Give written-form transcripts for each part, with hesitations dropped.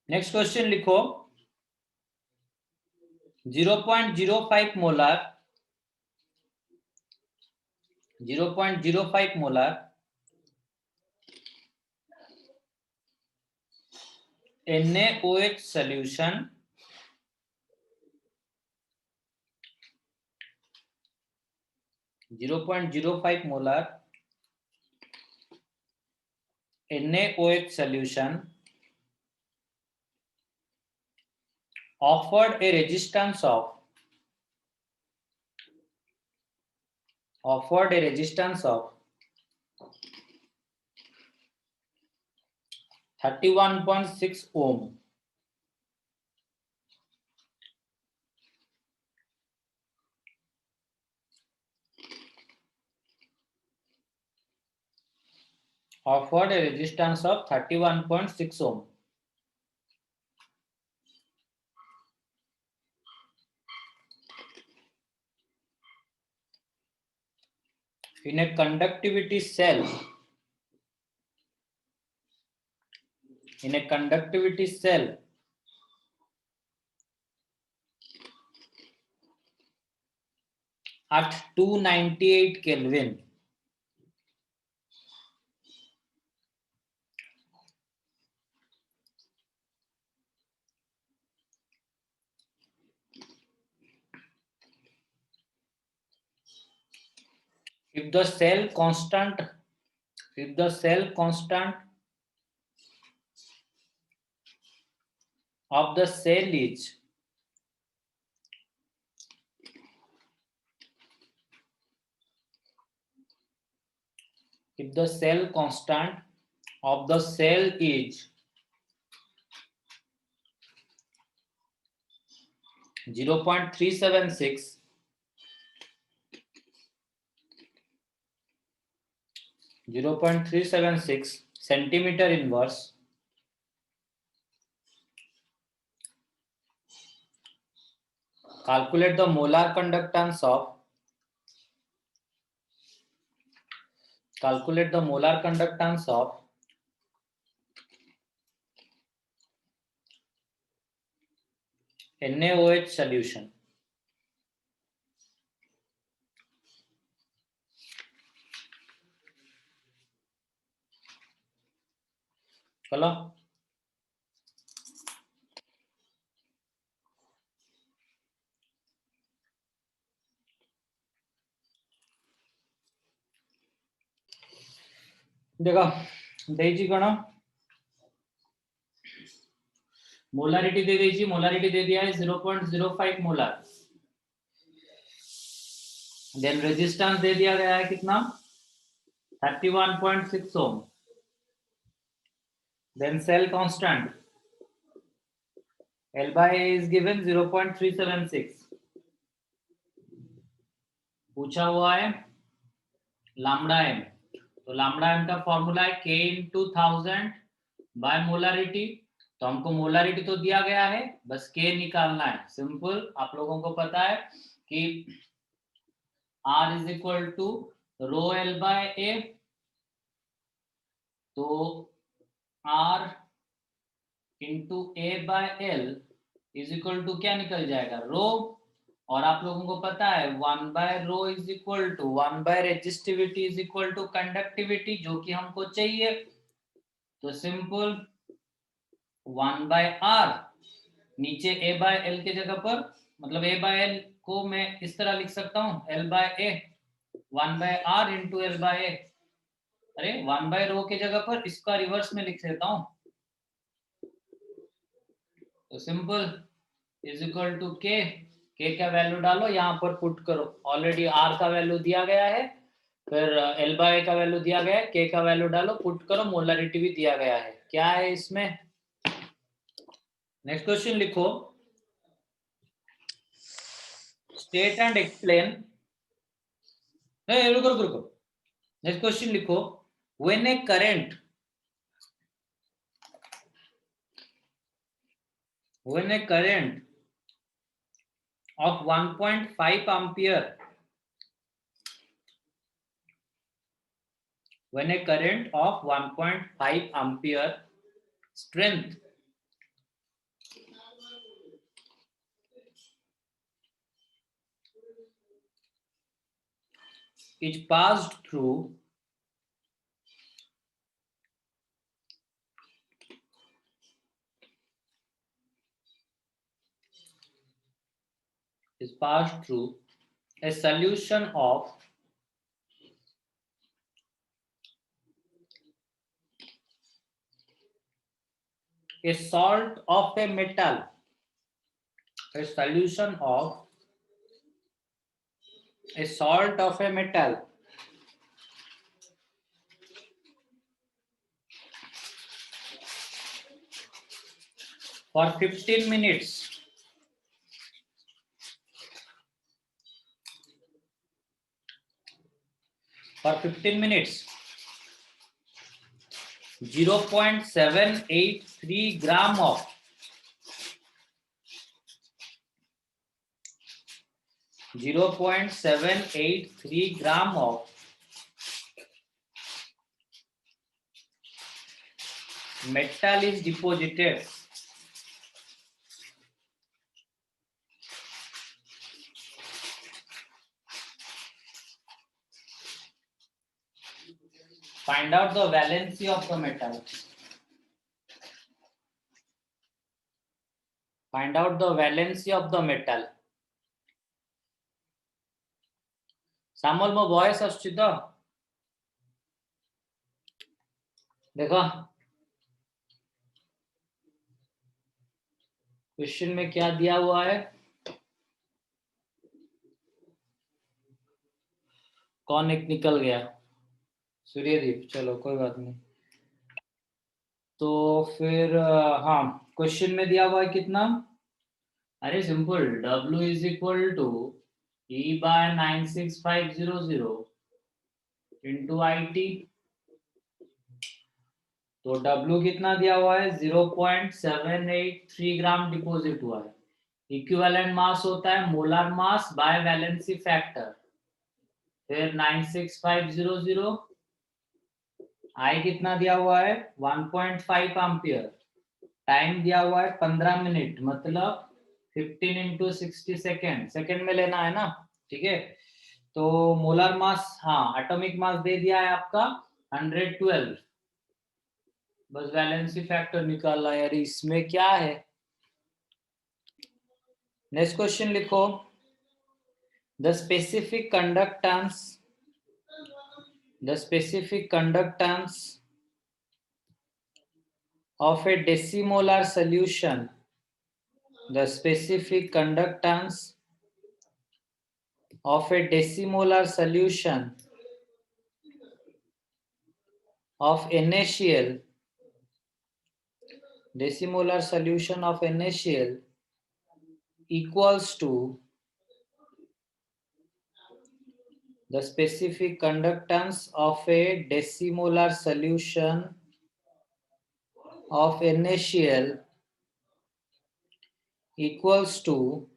Next question लिखो 0.05 molar 0.05 molar NaOH solution 0.05 molar NaOH solution offered a resistance of 31.6 ohm. Offered a resistance of 31.6 ohm. In a conductivity cell, at 298 Kelvin, if the cell constant of the cell is if the cell constant of the cell is 0.376 centimeter inverse, calculate the molar conductance of NaOH solution. चलो देखो देजी कौन molarity दे दीजिए, molarity दे दिया है 0.05 molar, then resistance दे दिया गया है कितना 31.6 ohm, then cell constant L by A is given 0.376, पूछा हुआ है लैम्डा एम, तो लैम्डा एम का फॉर्मूला है K into 1000 बाय मोलारिटी, तो हमको मोलारिटी तो दिया गया है, बस K निकालना है, सिंपल, आप लोगों को पता है कि R is equal to rho L by A, तो R into A by L is equal to क्या निकल जाएगा रो, और आप लोगों को पता है 1 by rho is equal to 1 by resistivity is equal to conductivity, जो कि हमको चाहिए, तो सिंपल 1 बाय R, नीचे A बाय L के जगह पर, मतलब A बाय L को मैं इस तरह लिख सकता हूं L by A, 1 by R into L by A, अरे 1 बाय रो के जगह पर इसका रिवर्स में लिख देता हूं, तो सिंपल इज इक्वल टू के का वैल्यू डालो, यहाँ पर पुट करो, ऑलरेडी आर का वैल्यू दिया गया है, फिर एल बाय का वैल्यू दिया गया है, के का वैल्यू डालो, पुट करो, मोलरिटी भी दिया गया है, क्या है इसमें। नेक्स्ट क्वेश्चन लिखो स्टेट एंड एक्सप्लेन, रुको रुको रुको, नेक्स्ट क्वेश्चन लिखो when A current of 1.5 ampere, when a current of 1.5 ampere strength is passed through a solution of a salt of a metal, a solution of a salt of a metal for 15 minutes for 15 minutes 0.783 gram of 0.783 gram of metal is deposited find out the valency of the metal. Find out the valency of the metal. सामल मो voice आसुची तो देखो question में क्या दिया हुआ है. कौन एक निकल गया? सूर्यदीप. चलो कोई बात नहीं. तो फिर हाँ क्वेश्चन में दिया हुआ है कितना. अरे simple W is equal to E by 96500 into IT. तो W कितना दिया हुआ है? 0.783 ग्राम डिपॉजिट हुआ है. इक्विवेलेंट मास होता है molar mass by valency factor. फिर 96500 I कितना दिया हुआ है? 1.5 एम्पियर. टाइम दिया हुआ है 15 मिनट, मतलब 15 इंटू 60 सेकेंड. सेकेंड में लेना है ना, ठीक है. तो मोलर मास, हाँ एटॉमिक मास दे दिया है आपका 112. बस वैलेंसी फैक्टर निकालना है यार. इसमें क्या है? नेक्स्ट क्वेश्चन लिखो. The specific conductance of a decimolar solution, the specific conductance of a decimolar solution of NaCl, decimolar solution of NaCl equals to the specific conductance of a decimolar solution of NaCl equals to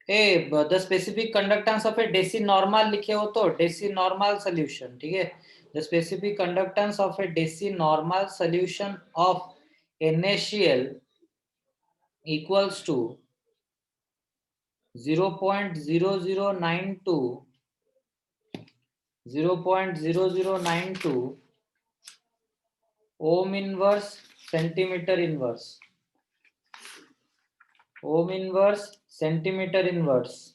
the specific conductance of a decinormal लिखे हो तो decinormal solution, ठीक है. The specific conductance of a decinormal solution of NaCl equals to 0.0092 ohm inverse centimeter inverse. Ohm inverse centimeter inverse.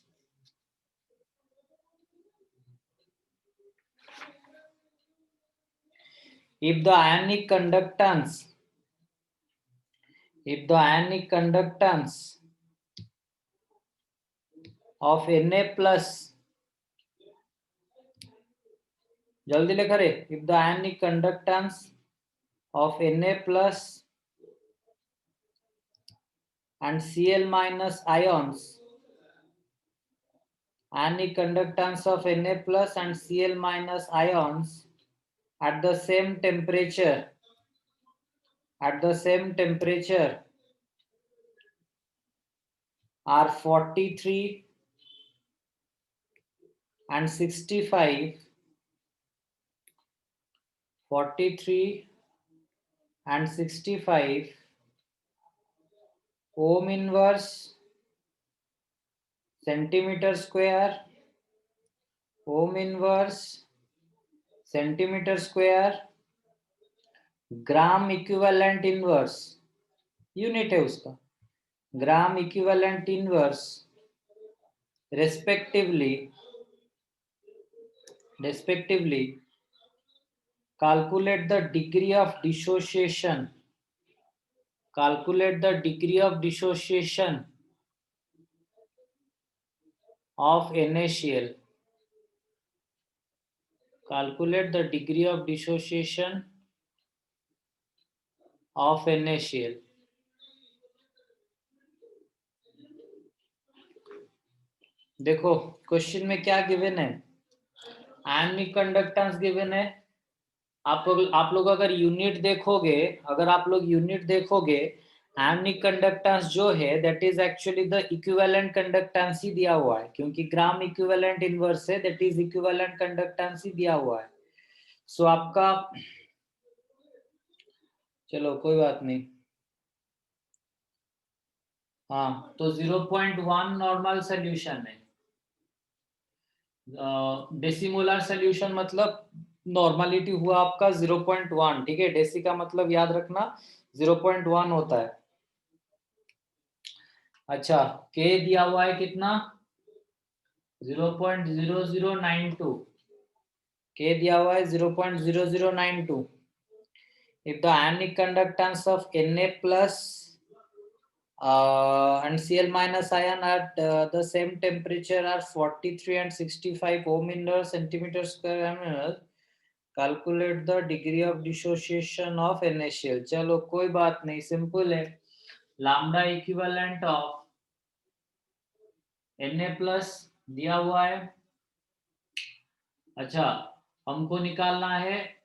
If the ionic conductance of Na plus, जल्दी लिख रहे. If the ionic conductance of Na plus and Cl minus ions, ionic conductance of Na plus and Cl minus ions at the same temperature are 43 and 65. 43 and 65 ohm inverse centimeter square ohm inverse centimetre square gram equivalent inverse, unit है उसका, ग्राम equivalent inverse respectively calculate the degree of dissociation of NaCl. Calculate the degree of dissociation of NaCl. देखो question में क्या given है, ionic conductance given है। आप लोग अगर यूनिट देखोगे, आयनिक कंडक्टेंस जो है that is actually the equivalent conductance ही दिया हुआ है, क्योंकि ग्राम इक्विवेलेंट इनवर्स है, दैट इज इक्विवेलेंट कंडक्टेंस ही दिया हुआ है। सो आपका, चलो कोई बात नहीं, हाँ तो 0.1 नॉर्मल सोल्यूशन है। डेसिमोलर सोल्यूशन मतलब नॉर्मलिटी हुआ आपका 0.1, ठीक है। डेसी का मतलब याद रखना 0.1 होता है। अच्छा, के दिया हुआ है कितना, 0.0092, के दिया हुआ है 0.0092। if the ionic conductance of Na plus and Cl minus ion at the same temperature are 43 and 65 ohm in centimeter square, calculate the degree of dissociation of NaCl। चलो कोई बात नहीं, सिंपल है, lambda equivalent of Na plus दिया हुआ है। अच्छा, हमको निकालना है,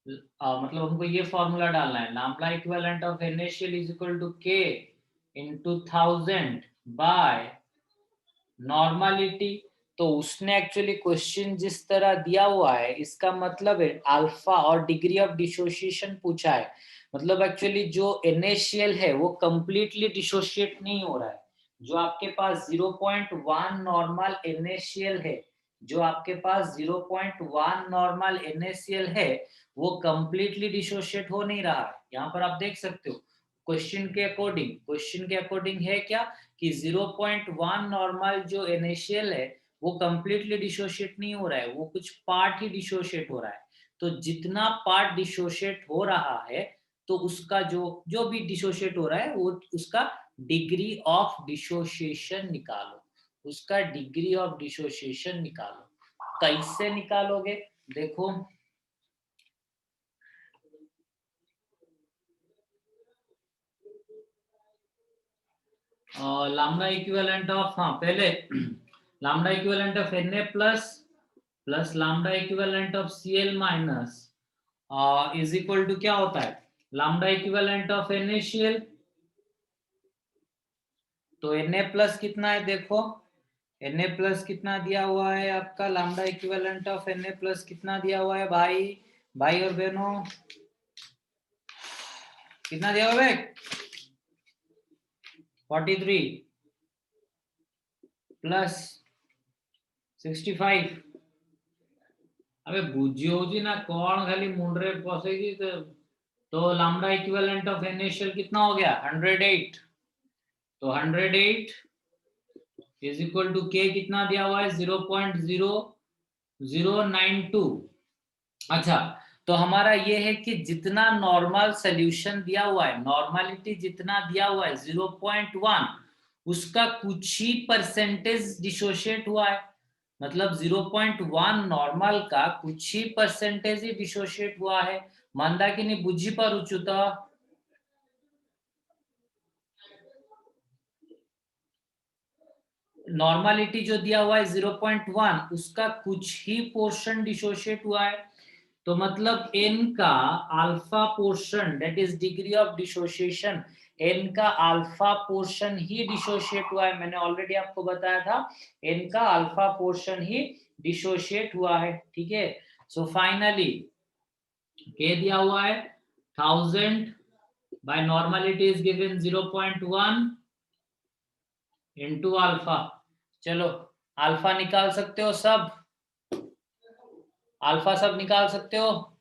मतलब हमको ये फॉर्मूला डालना है, lambda equivalent of NaCl is equal to K into 1000 by normality. तो उसने एक्चुअली क्वेश्चन जिस तरह दिया हुआ है, इसका मतलब है अल्फा और डिग्री ऑफ डिसोसिएशन पूछा है। मतलब एक्चुअली जो NaCl है वो कंप्लीटली डिसोशिएट नहीं हो रहा है। जो आपके पास 0.1 नॉर्मल NaCl है, जो आपके पास 0.1 नॉर्मल NaCl है, वो कंप्लीटली डिसोशिएट हो नहीं रहा है। यहाँ पर आप देख सकते हो क्वेश्चन के अकॉर्डिंग है क्या कि 0.1 नॉर्मल जो NaCl है वो कंप्लीटली डिसोशिएट नहीं हो रहा है, वो कुछ पार्ट ही डिसोशिएट हो रहा है। तो जितना पार्ट डिसोशिएट हो रहा है, तो उसका जो भी डिसोशिएट हो रहा है वो उसका डिग्री ऑफ डिसोसिएशन निकालो, उसका डिग्री ऑफ डिसोसिएशन निकालो। कैसे निकालोगे, देखो लैम्डा इक्विवेलेंट ऑफ, हाँ पहले lambda equivalent of Na plus lambda equivalent of Cl minus is equal to क्या होता है, लैम्डा इक्विवेलेंट ऑफ NaCl। तो Na प्लस कितना है, देखो Na प्लस कितना दिया हुआ है आपका, lambda equivalent of Na plus कितना दिया हुआ है भाई और बहनों, कितना दिया हुआ है, 43 प्लस 65। अबे बुझी होजी ना, कौन खाली मुंडरे पसेगी। तो लैम्डा इक्विवेलेंट ऑफ NaCl कितना हो गया, 108। तो 108 इज इक्वल टू के कितना दिया हुआ है, 0.0092। अच्छा, तो हमारा ये है कि जितना नॉर्मल सोल्यूशन दिया हुआ है, नॉर्मलिटी जितना दिया हुआ है 0.1, उसका कुछ ही परसेंटेज डिसोशिएट हुआ है। मतलब 0.1 नॉर्मल का कुछ ही परसेंटेज ही डिसोशिएट हुआ है। मंदाकिनी बुझी पर उचुता, नॉर्मलिटी जो दिया हुआ है 0.1, उसका कुछ ही पोर्शन डिसोशिएट हुआ है। तो मतलब n का alpha portion, that is degree of dissociation, n का अल्फा पोर्शन ही डिसोशिएट हुआ है। मैंने ऑलरेडी आपको बताया था n का अल्फा पोर्शन ही डिसोशिएट हुआ है, ठीक है। सो फाइनली k दिया हुआ है 1000 by normality is given 0.1 into alpha. चलो अल्फा निकाल सकते हो सब, अल्फा सब निकाल सकते हो।